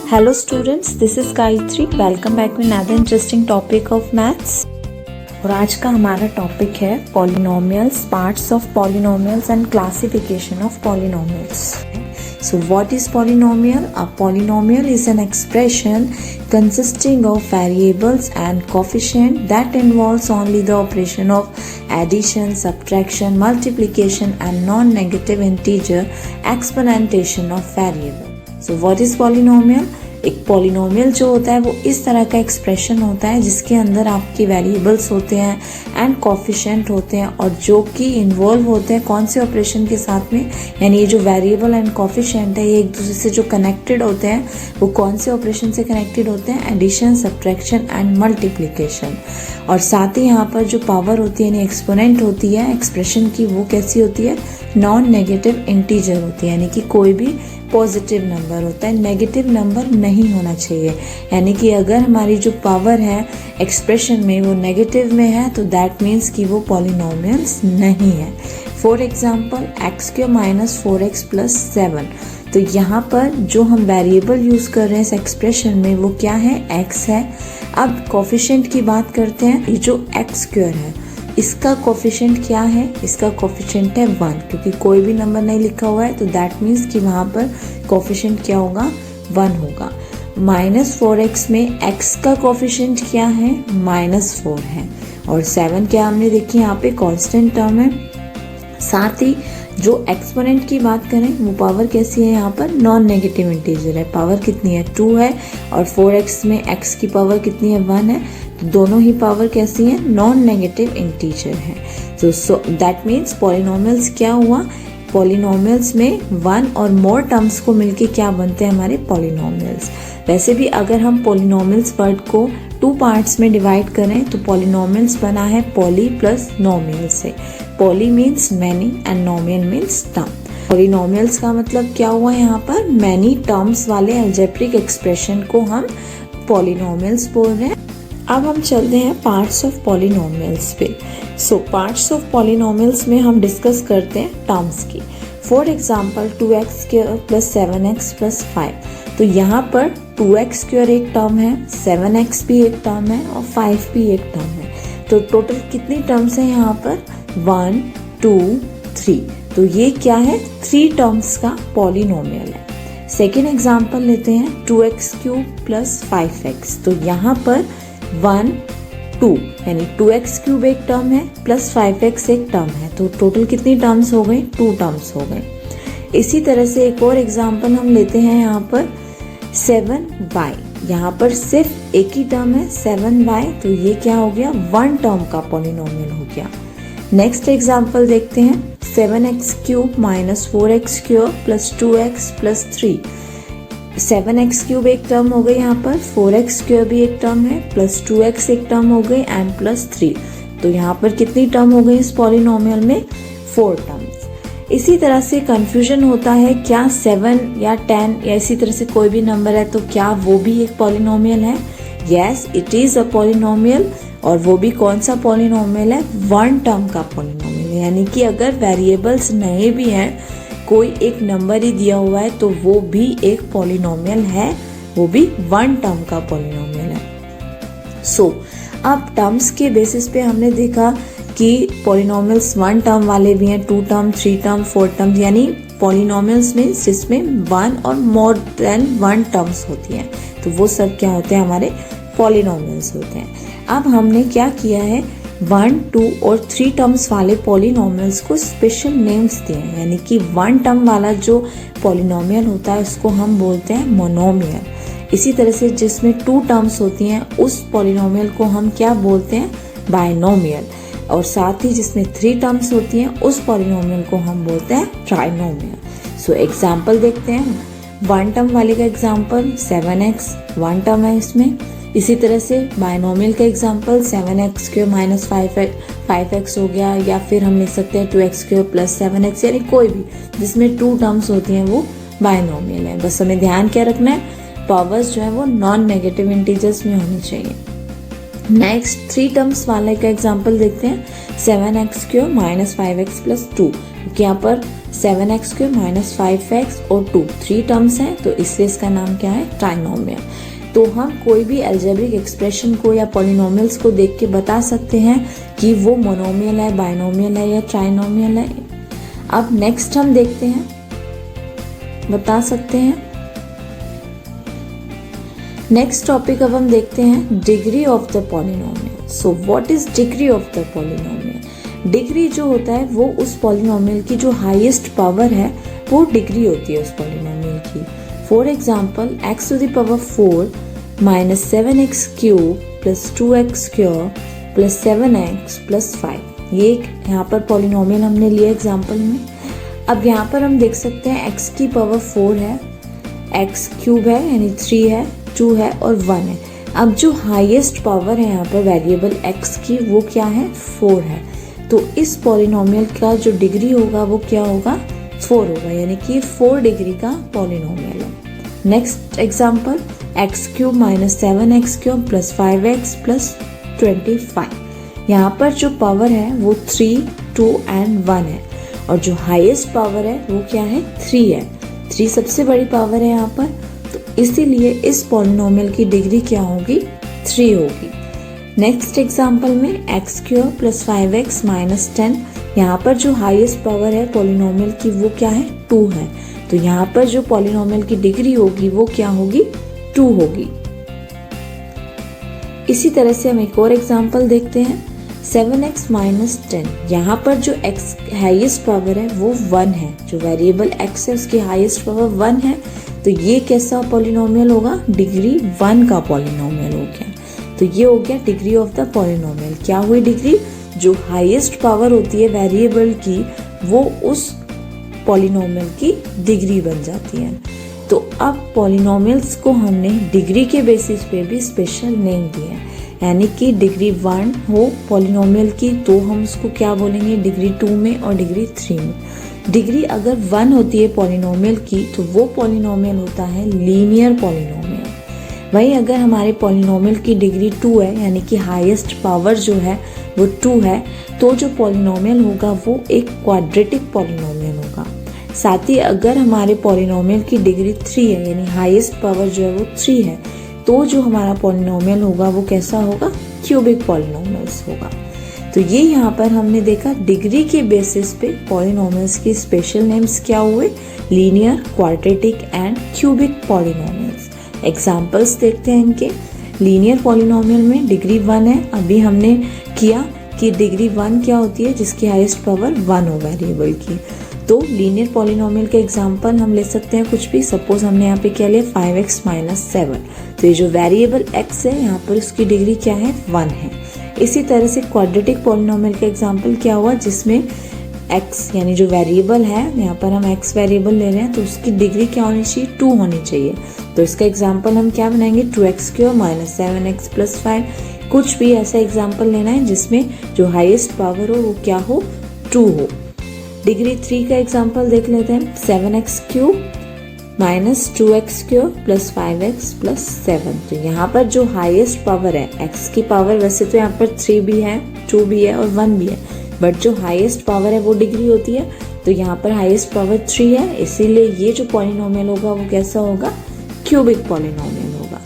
Hello students, this is Gayatri. Welcome back with another interesting topic of maths. और आज का हमारा topic है polynomials, parts of polynomials and classification of polynomials. So what is polynomial? A polynomial is an expression consisting of variables and coefficient that involves only the operation of addition, subtraction, multiplication and non-negative integer exponentation of variable. So what is polynomial? एक polynomial जो होता है वो इस तरह का expression होता है जिसके अंदर आपके वेरिएबल्स होते हैं एंड कोफिशिएंट होते हैं और जो कि इन्वॉल्व होते हैं कौन से ऑपरेशन के साथ में, यानी ये जो वेरिएबल एंड कोफिशिएंट है ये एक दूसरे से जो कनेक्टेड होते हैं वो कौन से ऑपरेशन से कनेक्टेड होते हैं, एडिशन, सब्ट्रैक्शन एंड मल्टीप्लिकेशन. और साथ ही यहाँ पर जो पावर होती है यानी एक्सपोनेंट होती है एक्सप्रेशन की, वो कैसी होती है, नॉन नेगेटिव इंटीजर होती है, यानी कि कोई भी पॉजिटिव नंबर होता है, नेगेटिव नंबर नहीं होना चाहिए. यानी कि अगर हमारी जो पावर है एक्सप्रेशन में वो नेगेटिव में है तो दैट मीन्स कि वो पॉलिनोमियल्स नहीं है. For example x² minus 4x plus 7. तो यहाँ पर जो हम वेरिएबल यूज़ कर रहे हैं इस एक्सप्रेशन में वो क्या है, x है. अब कोफिशिएंट की बात करते हैं. ये जो x² है इसका कोफिशिएंट क्या है, इसका कोफिशिएंट है 1, क्योंकि कोई भी नंबर नहीं लिखा हुआ है तो दैट मीन्स कि वहाँ पर कोफिशिएंट क्या होगा, 1 होगा. माइनस 4x में x का कोफिशिएंट क्या है, -4 है. और 7 क्या हमने देखी यहाँ पे कांस्टेंट टर्म है. साथ ही जो एक्सपोनेंट की बात करें वो पावर कैसी है, यहाँ पर नॉन नेगेटिव इंटीजर है. पावर कितनी है, 2 है. और 4x में x की पावर कितनी है, 1 है. तो दोनों ही पावर कैसी है, नॉन नेगेटिव इंटीजर है. सो दैट मीन्स पॉलिनोमियल्स क्या हुआ, पॉलिनोमियल्स में 1 और मोर टर्म्स को मिलके क्या बनते हैं हमारे पॉलिनोमियल्स. वैसे भी अगर हम पॉलिनोमियल्स वर्ड को 2 पार्ट्स में डिवाइड करें तो पॉलिनोमियल्स बना है पॉली प्लस नोमियल से. Poly means many and नोमियल means term. Polynomials का मतलब क्या हुआ, यहाँ पर मैनी टर्म्स वाले अलजेब्रिक एक्सप्रेशन को हम पॉलिनोमियल्स बोल रहे हैं. अब हम चलते हैं पार्ट्स ऑफ पॉलिनोमियल्स पे. सो पार्ट्स ऑफ पॉलिनोमियल्स में हम डिस्कस करते हैं टर्म्स की. For example 2x² plus 7x plus 5. तो यहाँ पर 2x² एक टर्म है, 7x भी एक टर्म है और 5 भी एक टर्म है. तो टोटल कितनी टर्म्स हैं यहाँ पर, 1 2 3. तो ये क्या है, 3 टर्म्स का पॉलिनोमियल है. सेकेंड एग्जाम्पल लेते हैं 2x³ प्लस 5x. तो यहाँ पर 1 2 यानी 2x³ एक टर्म है प्लस 5x एक टर्म है. तो टोटल कितनी टर्म्स हो गई, 2 टर्म्स हो गए. इसी तरह से एक और एग्जांपल हम लेते हैं यहाँ पर 7y. यहाँ पर सिर्फ एक ही टर्म है 7y. तो ये क्या हो गया, 1 टर्म का पॉलिनोमियल हो गया. नेक्स्ट एग्जांपल देखते हैं 7x³ minus 4x² plus 2x plus 3. 7x³ एक टर्म हो गई यहाँ पर, 4x² भी एक टर्म है, प्लस 2x एक टर्म हो गई एंड प्लस 3. तो यहाँ पर कितनी टर्म हो गई इस पॉलिनोमियल में, 4 टर्म्स. इसी तरह से कंफ्यूजन होता है क्या 7 या 10 या इसी तरह से कोई भी नंबर है तो क्या वो भी एक पॉलिनोमियल है. Yes, it is a polynomial. और वो भी कौन सा पॉलिनोमियल है, 1 टर्म का पॉलिनोमियल. यानी कि अगर वेरिएबल्स नहीं भी हैं, कोई एक नंबर ही दिया हुआ है तो वो भी एक पॉलिनोमियल है, वो भी 1 टर्म का पॉलिनोमियल है. सो अब टर्म्स के बेसिस पे हमने देखा कि पॉलिनोमियल्स 1 टर्म वाले भी हैं, 2 टर्म, 3 टर्म, 4 टर्म. यानी पॉलिनोमियल्स में जिसमें 1 और मोर देन 1 टर्म्स होती हैं तो वो सब क्या होते हैं, हमारे पॉलिनोमियल्स होते हैं. अब हमने क्या किया है, 1 2 और 3 टर्म्स वाले पॉलिनोमियल्स को स्पेशल नेम्स दिए हैं. यानी कि 1 टर्म वाला जो पॉलिनोमियल होता है उसको हम बोलते हैं मोनोमियल. इसी तरह से जिसमें 2 टर्म्स होती हैं उस पॉलिनोमियल को हम क्या बोलते हैं, बायनोमियल. और साथ ही जिसमें 3 टर्म्स होती हैं उस पॉलिनोमियल को हम बोलते हैं ट्राइनोमियल. सो एग्जाम्पल देखते हैं. 1 टर्म वाले का एग्जाम्पल 7x, 1 टर्म है इसमें. इसी तरह से बायनोमियल का एग्जाम्पल 7x² माइनस 5x हो गया, या फिर हम लिख सकते हैं 2x² प्लस 7x. यानी कोई भी जिसमें 2 टर्म्स होती हैं वो बायनोमियल है. बस हमें ध्यान क्या रखना है, पावर्स जो है वो नॉन नेगेटिव इंटीजर्स में होनी चाहिए. नेक्स्ट 3 टर्म्स वाले का एग्जांपल देखते हैं। 7x³ माइनस 5x प्लस 2, क्योंकि यहाँ पर 7x³ माइनस 5x और 2 3 टर्म्स हैं, तो इसलिए इसका नाम क्या है, ट्राइनोमियल। तो हम कोई भी अलजेब्रिक एक्सप्रेशन को या पॉलिनोमियल्स को देख के बता सकते हैं कि वो मोनोमियल है, बाइनोमियल है या ट्राइनोमियल है। अब नेक्स्ट हम देखते हैं, बता सकते हैं। नेक्स्ट टॉपिक अब हम देखते हैं degree of the polynomial. So what is degree of the polynomial? Degree जो होता है वो उस पॉलिनोमियल की जो हाईएस्ट पावर है वो डिग्री होती है उस पॉलिनोमियल की। For example x to the power 4 minus 7x³ plus 2x² plus 7x plus 5, ये यहाँ पर पॉलिनोमियल हमने लिया एग्जाम्पल में। अब यहाँ पर हम देख सकते हैं x की पावर 4 है, x³ है यानी 3 है, 2 है और 1 है। अब जो हाईएस्ट पावर है यहाँ पर वेरिएबल x की वो क्या है, 4 है। तो इस पॉलिनोमियल का जो डिग्री होगा वो क्या होगा, 4 होगा, यानी कि 4 डिग्री का पॉलिनोमियल है। Next example x³ minus 7x³ plus 5x plus 25, यहाँ पर जो पावर है वो 3, 2 एंड 1 है और जो हाईएस्ट पावर है वो क्या है, 3 है। 3 सबसे बड़ी पावर है यहाँ पर, तो इसीलिए इस पॉलिनोमियल की डिग्री क्या होगी, 3 होगी। नेक्स्ट एग्जाम्पल में x³ प्लस 5x माइनस 10, यहाँ पर जो हाईएस्ट पावर है पॉलिनोमियल की वो क्या है, 2 है। तो यहाँ पर जो पॉलिनोमियल की डिग्री होगी वो क्या होगी, 2 होगी। इसी तरह से हम एक और एग्जाम्पल देखते हैं। 7x माइनस 10, यहाँ पर जो x हाईएस्ट पावर है वो 1 है, जो वेरिएबल x है उसकी हाईएस्ट पावर 1 है। तो ये कैसा पॉलिनोमियल होगा, डिग्री 1 का पॉलिनोमियल हो गया। तो ये हो गया डिग्री ऑफ द पॉलिनोमियल। क्या हुई डिग्री, जो हाईएस्ट पावर होती है वेरिएबल की वो उस पॉलिनोमियल की डिग्री बन जाती है। तो अब पॉलिनोमियल्स को हमने डिग्री के बेसिस पे भी स्पेशल नेम दिए हैं, यानी कि डिग्री 1 हो पॉलिनोमियल की तो हम उसको क्या बोलेंगे, डिग्री 2 में और डिग्री 3 में। डिग्री अगर 1 होती है पॉलिनोमियल की तो वो पॉलिनोमियल होता है लीनियर पॉलिनोमियल। वहीं अगर हमारे पॉलिनोमियल की डिग्री 2 है, यानी कि हाईएस्ट पावर जो है वो 2 है, तो जो पॉलिनोमियल होगा वो एक क्वाड्रेटिक पॉलिनोमियल होगा। साथ ही अगर हमारे पॉलिनोमियल की डिग्री 3 है, यानी हाईएस्ट पावर जो है वो 3 है, तो जो हमारा पॉलिनोमियल होगा वो कैसा होगा, क्यूबिक पॉलिनोमियल्स होगा। तो ये यहाँ पर हमने देखा डिग्री के बेसिस पे पॉलिनोमियल्स की स्पेशल नेम्स क्या हुए, linear, quadratic and cubic polynomials. Examples देखते हैं इनके। लीनियर पॉलिनोमियल में डिग्री 1 है, अभी हमने किया कि डिग्री 1 क्या होती है, जिसकी हाईएस्ट पावर 1 हो वेरिएबल की। तो लीनियर पॉलिनोमियल के एग्जांपल हम ले सकते हैं कुछ भी। सपोज हमने यहाँ पे क्या लिया, 5x माइनस 7, तो ये जो वेरिएबल x है यहाँ पर उसकी डिग्री क्या है, 1 है। इसी तरह से क्वाड्रेटिक पॉलिनोमियल का एग्जांपल क्या हुआ, जिसमें x यानी जो वेरिएबल है, यहाँ पर हम x वेरिएबल ले रहे हैं तो उसकी डिग्री क्या होनी चाहिए, 2 होनी चाहिए। तो इसका एग्जाम्पल हम क्या बनाएंगे, 2x³ माइनस 7x प्लस 5। कुछ भी ऐसा एग्जाम्पल लेना है जिसमें जो हाईएस्ट पावर हो वो क्या हो, 2 हो। डिग्री 3 का एग्जाम्पल देख लेते हैं। 7x³ minus 2x³ plus 5x plus 7। तो यहाँ पर जो हाईएस्ट पावर है, x की पावर वैसे तो यहाँ पर 3 भी है, 2 भी है और 1 भी है, बट जो हाईएस्ट पावर है वो डिग्री होती है। तो यहाँ पर हाईएस्ट पावर 3 है, इसीलिए ये जो पॉलिनोमियल होगा वो कैसा होगा, क्यूबिक पॉलिनोमियल होगा।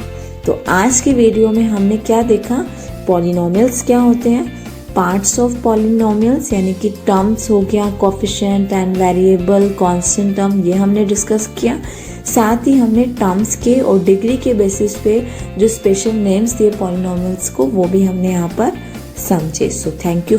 तो आज की वीडियो में हमने क्या देखा, पॉलिनोमियल्स क्या होते हैं, पार्ट्स ऑफ पॉलिनोमियल्स यानी कि टर्म्स हो गया, coefficient and variable, constant term, ये हमने डिस्कस किया। साथ ही हमने टर्म्स के और डिग्री के बेसिस पे जो स्पेशल नेम्स दिए पॉलिनोमियल्स को वो भी हमने यहाँ पर समझे। So thank you.